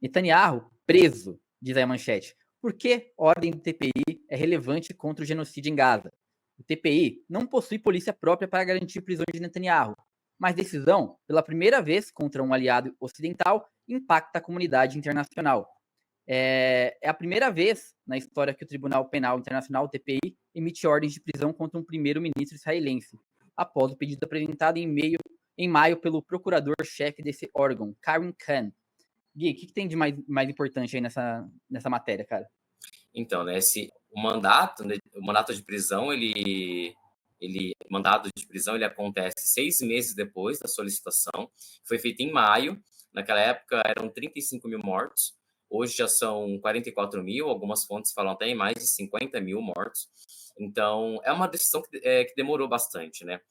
Netanyahu preso, diz aí a manchete. Por que a ordem do TPI é relevante contra o genocídio em Gaza? O TPI não possui polícia própria para garantir prisões de Netanyahu, mas decisão, pela primeira vez contra um aliado ocidental, impacta a comunidade internacional. É a primeira vez na história que o Tribunal Penal Internacional, o TPI, emite ordens de prisão contra um primeiro-ministro israelense, após o pedido apresentado em maio pelo procurador-chefe desse órgão, Karim Khan. Gui, o que tem de mais importante aí nessa matéria, cara? Então, né, o mandato de prisão, o mandado de prisão, ele acontece 6 meses depois da solicitação. Foi feito em maio. Naquela época eram 35 mil mortos. Hoje já são 44 mil. Algumas fontes falam até em mais de 50 mil mortos. Então, é uma decisão que demorou bastante, né?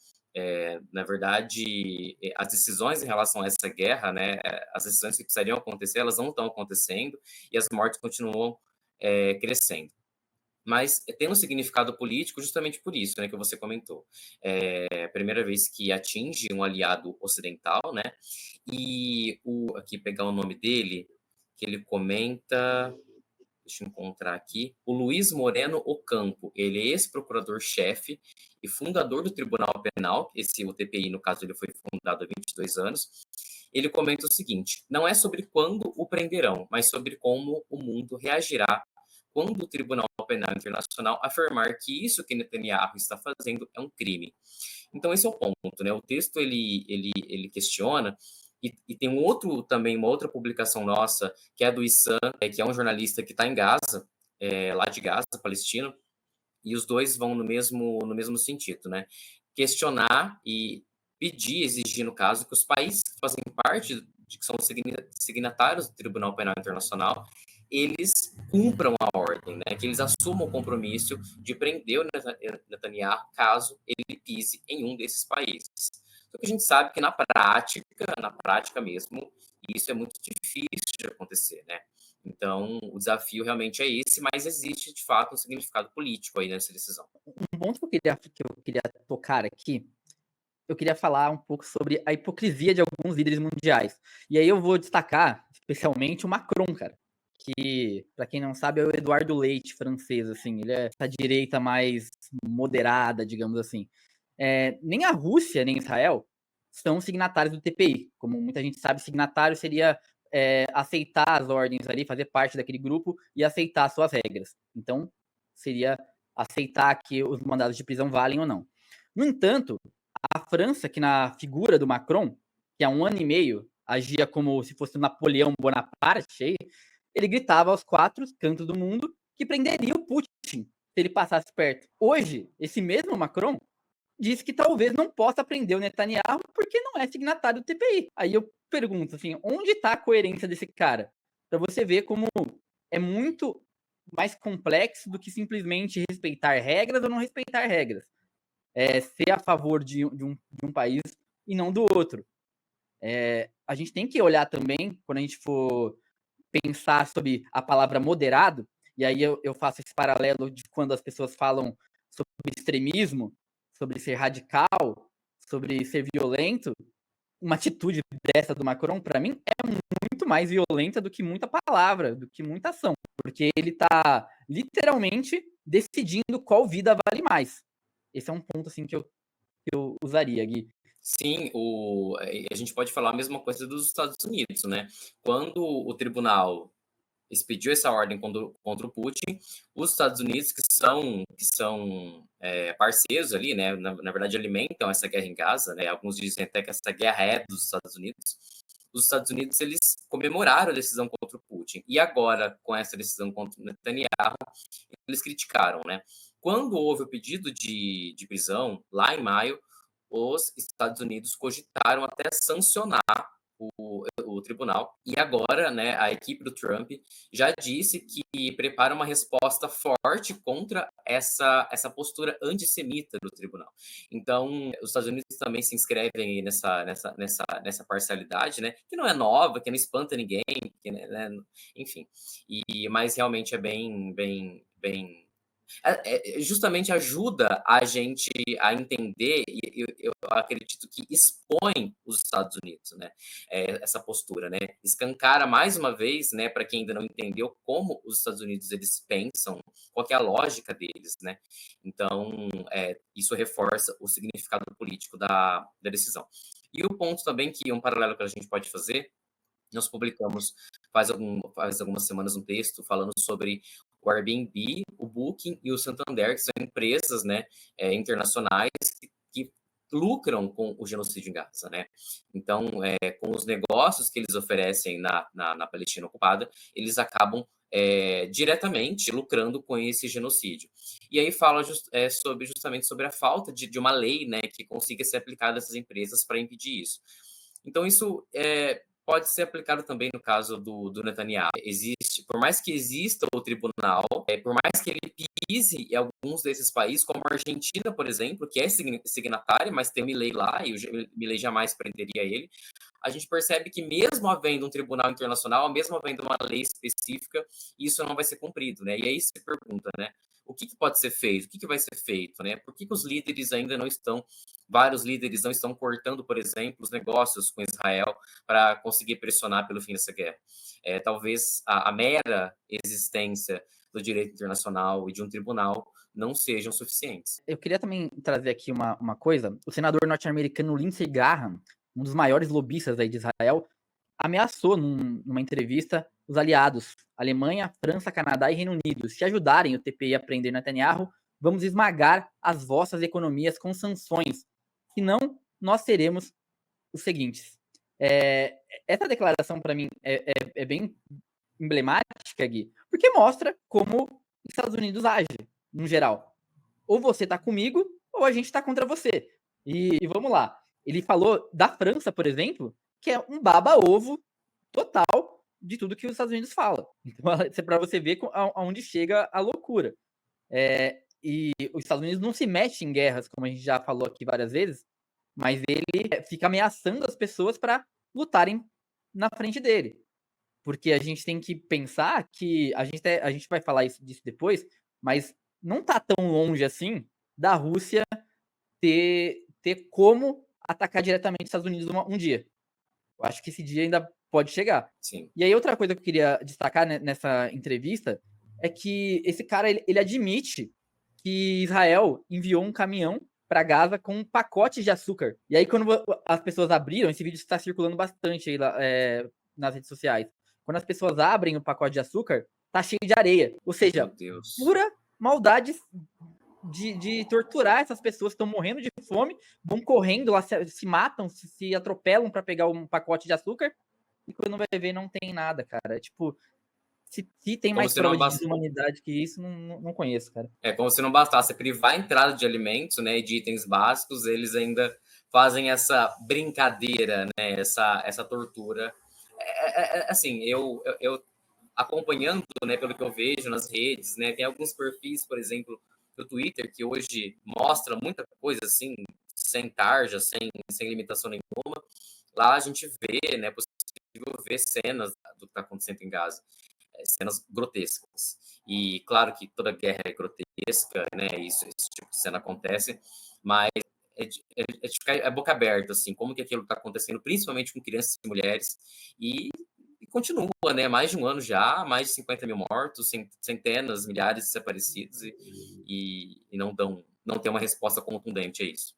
Na verdade, as decisões em relação a essa guerra, né, as decisões que precisariam acontecer, elas não estão acontecendo e as mortes continuam crescendo. Mas tem um significado político justamente por isso, né, que você comentou. É a primeira vez que atinge um aliado ocidental, né? E aqui pegar o nome dele, que ele comenta, deixa eu encontrar aqui, o Luiz Moreno Ocampo. Ele é ex-procurador-chefe e fundador do Tribunal Penal, o TPI, no caso, ele foi fundado há 22 anos. Ele comenta o seguinte: não é sobre quando o prenderão, mas sobre como o mundo reagirá quando o Tribunal Penal Internacional afirmar que isso que Netanyahu está fazendo é um crime. Então, esse é o ponto, né? O texto, ele questiona, e tem uma outra publicação nossa, que é do Issam, que é um jornalista que está em Gaza, lá de Gaza, palestino, e os dois vão no mesmo sentido, né? Questionar e pedir, exigir, no caso, que os países que fazem parte, que são signatários do Tribunal Penal Internacional, eles cumpram a ordem, né? Que eles assumam o compromisso de prender o Netanyahu caso ele pise em um desses países. Só que a gente sabe que na prática mesmo, isso é muito difícil de acontecer, né? Então, o desafio realmente é esse, mas existe, de fato, um significado político aí nessa decisão. Um ponto que eu queria tocar aqui, eu queria falar um pouco sobre a hipocrisia de alguns líderes mundiais. E aí eu vou destacar, especialmente, o Macron, cara. Que, para quem não sabe, é o Eduardo Leite francês, assim. Ele é da direita mais moderada, digamos assim. Nem a Rússia, nem Israel são signatários do TPI. Como muita gente sabe, signatário seria aceitar as ordens ali, fazer parte daquele grupo e aceitar suas regras. Então, seria aceitar que os mandados de prisão valem ou não. No entanto, a França, que na figura do Macron, que há 1 ano e meio agia como se fosse o Napoleão Bonaparte, ele gritava aos 4 cantos do mundo que prenderia o Putin se ele passasse perto. Hoje, esse mesmo Macron diz que talvez não possa prender o Netanyahu porque não é signatário do TPI. Aí eu pergunto assim, onde está a coerência desse cara? Para você ver como é muito mais complexo do que simplesmente respeitar regras ou não respeitar regras. Ser a favor de um país e não do outro. A gente tem que olhar também, quando a gente for pensar sobre a palavra moderado, e aí eu faço esse paralelo de quando as pessoas falam sobre extremismo, sobre ser radical, sobre ser violento, uma atitude dessa do Macron, para mim, é muito mais violenta do que muita palavra, do que muita ação, porque ele está literalmente decidindo qual vida vale mais. Esse é um ponto assim que eu usaria, Gui. Sim, a gente pode falar a mesma coisa dos Estados Unidos, né? Quando o tribunal expediu essa ordem contra o Putin, os Estados Unidos, que são parceiros ali, né? Na verdade, alimentam essa guerra em Gaza, né? Alguns dizem até que essa guerra é dos Estados Unidos. Os Estados Unidos, eles comemoraram a decisão contra o Putin. E agora, com essa decisão contra o Netanyahu, eles criticaram, né? Quando houve o pedido de prisão, lá em maio, os Estados Unidos cogitaram até sancionar o tribunal. E agora, né, a equipe do Trump já disse que prepara uma resposta forte contra essa postura antissemita do tribunal. Então, os Estados Unidos também se inscrevem nessa parcialidade, né, que não é nova, que não espanta ninguém, que, né, enfim. Mas realmente é bem Justamente ajuda a gente a entender, e eu acredito que expõe os Estados Unidos, né? Essa postura, né? Escancara mais uma vez, né, para quem ainda não entendeu como os Estados Unidos eles pensam, qual que é a lógica deles, né? Então, isso reforça o significado político da decisão. E o ponto também que um paralelo que a gente pode fazer, nós publicamos faz algumas semanas um texto falando sobre o Airbnb, o Booking e o Santander, que são empresas, né, internacionais que lucram com o genocídio em Gaza, né? Então, com os negócios que eles oferecem na Palestina ocupada, eles acabam diretamente lucrando com esse genocídio. E aí fala justamente sobre a falta de uma lei, né, que consiga ser aplicada a essas empresas para impedir isso. Então, isso pode ser aplicado também no caso do Netanyahu. Por mais que exista o tribunal, por mais que ele pise em alguns desses países, como a Argentina, por exemplo, que é signatária, mas tem o Milei lá, e o Milei jamais prenderia ele, a gente percebe que mesmo havendo um tribunal internacional, mesmo havendo uma lei específica, isso não vai ser cumprido, né? E aí se pergunta, né? O que pode ser feito? O que vai ser feito, né? Por que os líderes ainda não estão, vários líderes não estão cortando, por exemplo, os negócios com Israel para conseguir pressionar pelo fim dessa guerra? Talvez a mera existência do direito internacional e de um tribunal não sejam suficientes. Eu queria também trazer aqui uma coisa. O senador norte-americano Lindsey Graham, um dos maiores lobistas aí de Israel, ameaçou numa entrevista os aliados, Alemanha, França, Canadá e Reino Unido. Se ajudarem o TPI a prender Netanyahu, vamos esmagar as vossas economias com sanções. Senão, nós teremos os seguintes. Essa declaração, para mim, é bem emblemática, Gui, porque mostra como os Estados Unidos age, no geral. Ou você tá comigo, ou a gente tá contra você. E vamos lá. Ele falou da França, por exemplo, que é um baba-ovo total de tudo que os Estados Unidos falam. Então, é para você ver aonde chega a loucura. E os Estados Unidos não se mexe em guerras, como a gente já falou aqui várias vezes, mas ele fica ameaçando as pessoas para lutarem na frente dele. Porque a gente tem que pensar que a gente vai falar disso depois, mas não tá tão longe assim da Rússia ter como atacar diretamente os Estados Unidos um dia. Eu acho que esse dia ainda pode chegar. Sim. E aí, outra coisa que eu queria destacar nessa entrevista é que esse cara ele admite que Israel enviou um caminhão para Gaza com um pacote de açúcar. E aí, quando as pessoas abriram, esse vídeo está circulando bastante aí nas redes sociais. Quando as pessoas abrem o pacote de açúcar, tá cheio de areia. Ou seja, pura maldade de torturar essas pessoas que estão morrendo de fome, vão correndo lá, se matam, se atropelam para pegar um pacote de açúcar, e quando vai ver não tem nada, cara. Tipo, se tem mais prova de desumanidade que isso, não conheço, cara. Como se não bastasse privar a entrada de alimentos, né, de itens básicos, eles ainda fazem essa brincadeira, né, essa tortura. Assim, eu acompanhando, né, pelo que eu vejo nas redes, né, tem alguns perfis, por exemplo, no Twitter, que hoje mostra muita coisa, assim, sem tarja, sem limitação nenhuma. Lá a gente vê, né, é possível ver cenas do que está acontecendo em Gaza, cenas grotescas. E claro que toda guerra é grotesca, né, esse tipo de cena acontece, mas de ficar a boca aberta, assim, como que aquilo está acontecendo, principalmente com crianças e mulheres, e continua, né? Mais de um ano já, mais de 50 mil mortos, centenas, milhares de desaparecidos, e não tem uma resposta contundente a isso.